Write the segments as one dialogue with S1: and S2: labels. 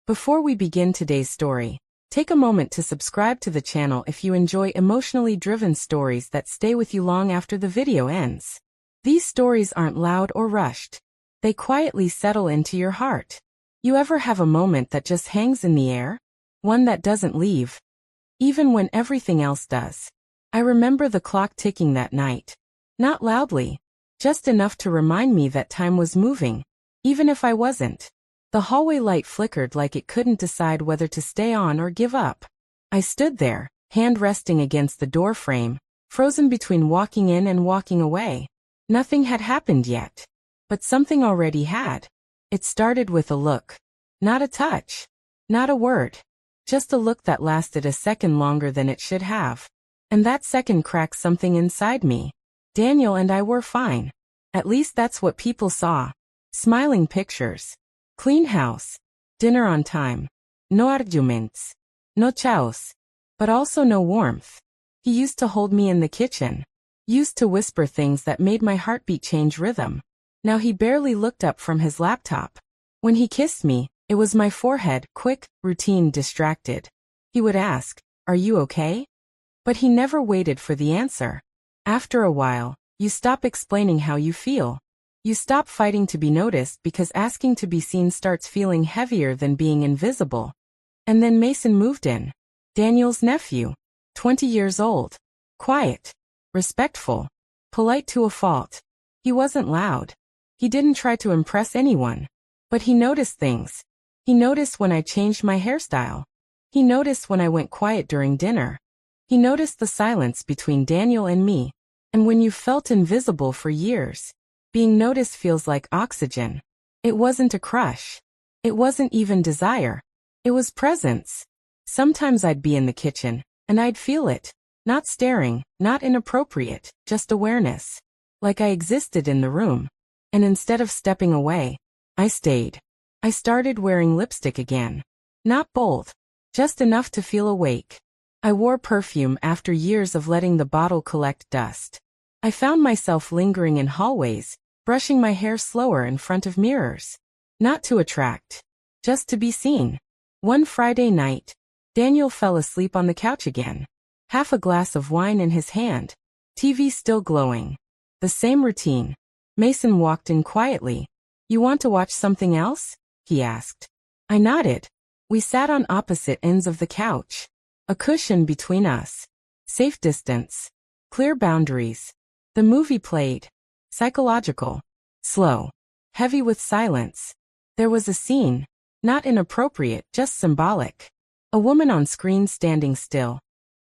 S1: Before we begin today's story, take a moment to subscribe to the channel if you enjoy emotionally driven stories that stay with you long after the video ends. These stories aren't loud or rushed. They quietly settle into your heart. You ever have a moment that just hangs in the air? One that doesn't leave, even when everything else does. I remember the clock ticking that night. Not loudly, just enough to remind me that time was moving, even if I wasn't. The hallway light flickered like it couldn't decide whether to stay on or give up. I stood there, hand resting against the door frame, frozen between walking in and walking away. Nothing had happened yet, but something already had. It started with a look. Not a touch. Not a word. Just a look that lasted a second longer than it should have. And that second cracked something inside me. Daniel and I were fine. At least that's what people saw. Smiling pictures. Clean house. Dinner on time. No arguments. No chaos. But also no warmth. He used to hold me in the kitchen. Used to whisper things that made my heartbeat change rhythm. Now he barely looked up from his laptop. When he kissed me, it was my forehead, quick, routine, distracted. He would ask, "Are you okay?" But he never waited for the answer. After a while, you stop explaining how you feel. You stop fighting to be noticed because asking to be seen starts feeling heavier than being invisible. And then Mason moved in. Daniel's nephew. 20 years old. Quiet. Respectful. Polite to a fault. He wasn't loud. He didn't try to impress anyone. But he noticed things. He noticed when I changed my hairstyle. He noticed when I went quiet during dinner. He noticed the silence between Daniel and me. And when you felt invisible for years, being noticed feels like oxygen. It wasn't a crush. It wasn't even desire. It was presence. Sometimes I'd be in the kitchen, and I'd feel it. Not staring, not inappropriate, just awareness. Like I existed in the room. And instead of stepping away, I stayed. I started wearing lipstick again. Not bold. Just enough to feel awake. I wore perfume after years of letting the bottle collect dust. I found myself lingering in hallways, brushing my hair slower in front of mirrors. Not to attract. Just to be seen. One Friday night, Daniel fell asleep on the couch again. Half a glass of wine in his hand. TV still glowing. The same routine. Mason walked in quietly. "You want to watch something else?" he asked. I nodded. We sat on opposite ends of the couch. A cushion between us. Safe distance. Clear boundaries. The movie played. Psychological. Slow. Heavy with silence. There was a scene. Not inappropriate, just symbolic. A woman on screen standing still.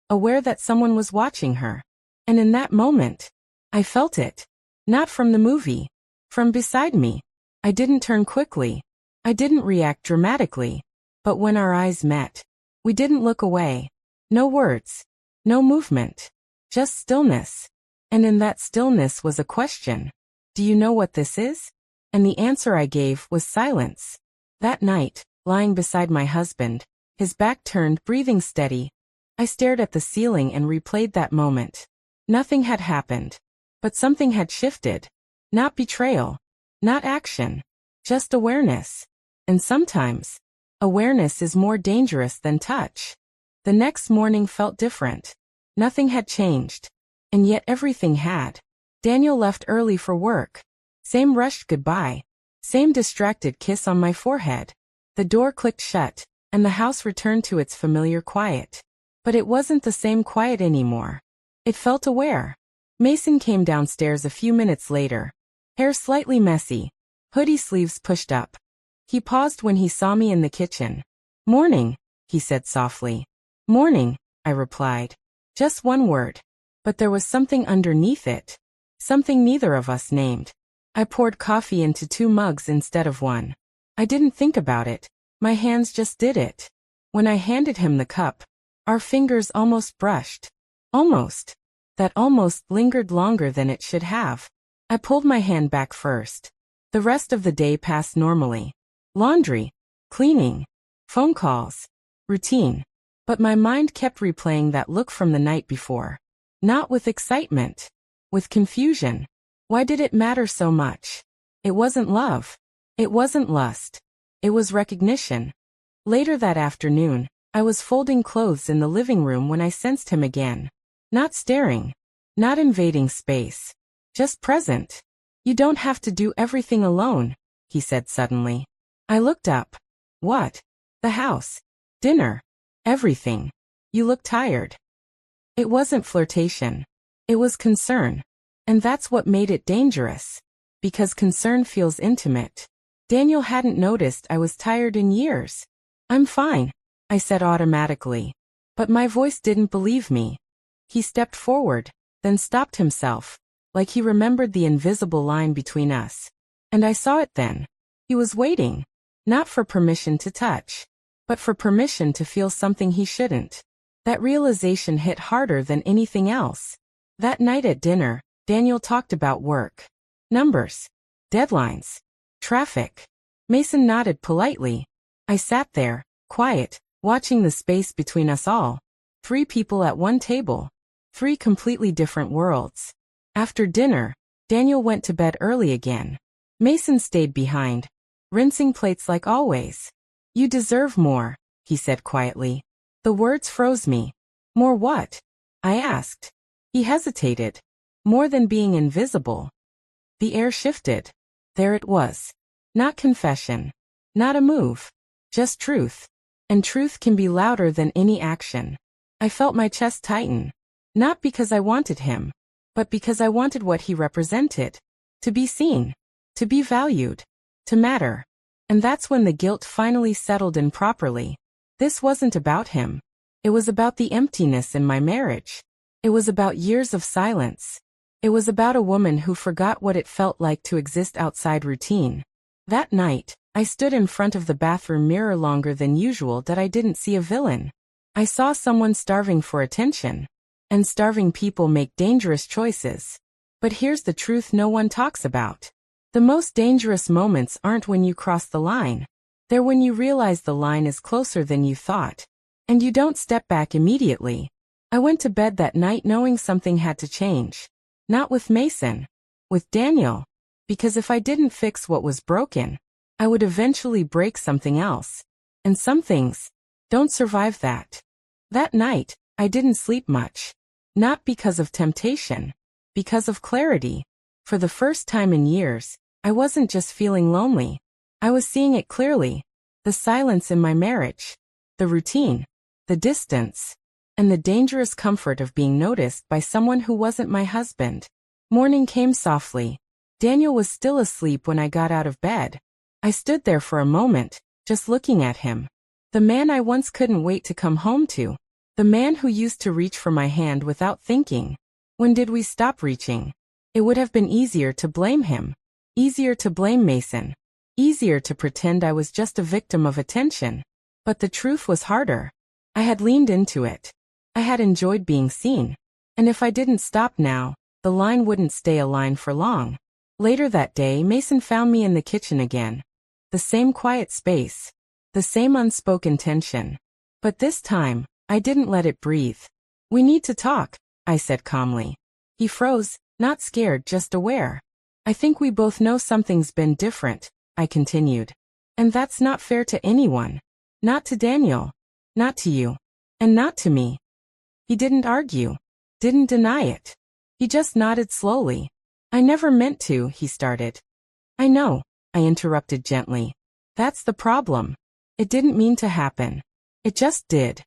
S1: Aware that someone was watching her. And in that moment, I felt it. Not from the movie. From beside me. I didn't turn quickly. I didn't react dramatically. But when our eyes met, we didn't look away. No words. No movement. Just stillness. And in that stillness was a question. "Do you know what this is?" And the answer I gave was silence. That night, lying beside my husband, his back turned, breathing steady, I stared at the ceiling and replayed that moment. Nothing had happened. But something had shifted. Not betrayal. Not action. Just awareness. And sometimes, awareness is more dangerous than touch. The next morning felt different. Nothing had changed. And yet everything had. Daniel left early for work. Same rushed goodbye. Same distracted kiss on my forehead. The door clicked shut, and the house returned to its familiar quiet. But it wasn't the same quiet anymore. It felt aware. Mason came downstairs a few minutes later. Hair slightly messy. Hoodie sleeves pushed up. He paused when he saw me in the kitchen. "Morning," he said softly. "Morning," I replied. Just one word. But there was something underneath it. Something neither of us named. I poured coffee into 2 mugs instead of 1. I didn't think about it. My hands just did it. When I handed him the cup, our fingers almost brushed. Almost. That almost lingered longer than it should have. I pulled my hand back first. The rest of the day passed normally. Laundry. Cleaning. Phone calls. Routine. But my mind kept replaying that look from the night before. Not with excitement. With confusion. Why did it matter so much? It wasn't love. It wasn't lust. It was recognition. Later that afternoon, I was folding clothes in the living room when I sensed him again. Not staring. Not invading space. Just present. "You don't have to do everything alone," he said suddenly. I looked up. "What?" "The house. Dinner. Everything. You look tired." It wasn't flirtation. It was concern. And that's what made it dangerous. Because concern feels intimate. Daniel hadn't noticed I was tired in years. "I'm fine," I said automatically. But my voice didn't believe me. He stepped forward, then stopped himself, like he remembered the invisible line between us. And I saw it then. He was waiting. Not for permission to touch, but for permission to feel something he shouldn't. That realization hit harder than anything else. That night at dinner, Daniel talked about work. Numbers. Deadlines. Traffic. Mason nodded politely. I sat there, quiet, watching the space between us all. 3 people at one table. 3 completely different worlds. After dinner, Daniel went to bed early again. Mason stayed behind, rinsing plates like always. "You deserve more," he said quietly. The words froze me. "More what?" I asked. He hesitated. "More than being invisible." The air shifted. There it was. Not confession. Not a move. Just truth. And truth can be louder than any action. I felt my chest tighten. Not because I wanted him, but because I wanted what he represented. To be seen. To be valued. To matter. And that's when the guilt finally settled in properly. This wasn't about him. It was about the emptiness in my marriage. It was about years of silence. It was about a woman who forgot what it felt like to exist outside routine. That night, I stood in front of the bathroom mirror longer than usual that I didn't see a villain. I saw someone starving for attention. And starving people make dangerous choices. But here's the truth no one talks about. The most dangerous moments aren't when you cross the line. They're when you realize the line is closer than you thought. And you don't step back immediately. I went to bed that night knowing something had to change. Not with Mason. With Daniel. Because if I didn't fix what was broken, I would eventually break something else. And some things don't survive that. That night, I didn't sleep much. Not because of temptation. Because of clarity. For the first time in years, I wasn't just feeling lonely. I was seeing it clearly. The silence in my marriage. The routine. The distance. And the dangerous comfort of being noticed by someone who wasn't my husband. Morning came softly. Daniel was still asleep when I got out of bed. I stood there for a moment, just looking at him. The man I once couldn't wait to come home to. The man who used to reach for my hand without thinking. When did we stop reaching? It would have been easier to blame him. Easier to blame Mason. Easier to pretend I was just a victim of attention. But the truth was harder. I had leaned into it. I had enjoyed being seen. And if I didn't stop now, the line wouldn't stay a line for long. Later that day, Mason found me in the kitchen again. The same quiet space. The same unspoken tension. But this time, I didn't let it breathe. "We need to talk," I said calmly. He froze, not scared, just aware. "I think we both know something's been different," I continued. "And that's not fair to anyone. Not to Daniel. Not to you. And not to me." He didn't argue. Didn't deny it. He just nodded slowly. "I never meant to," he started. "I know," I interrupted gently. "That's the problem. It didn't mean to happen. It just did."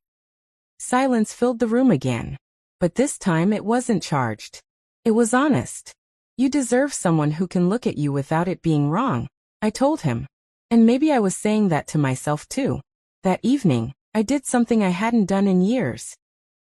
S1: Silence filled the room again. But this time it wasn't charged. It was honest. "You deserve someone who can look at you without it being wrong," I told him. And maybe I was saying that to myself too. That evening, I did something I hadn't done in years.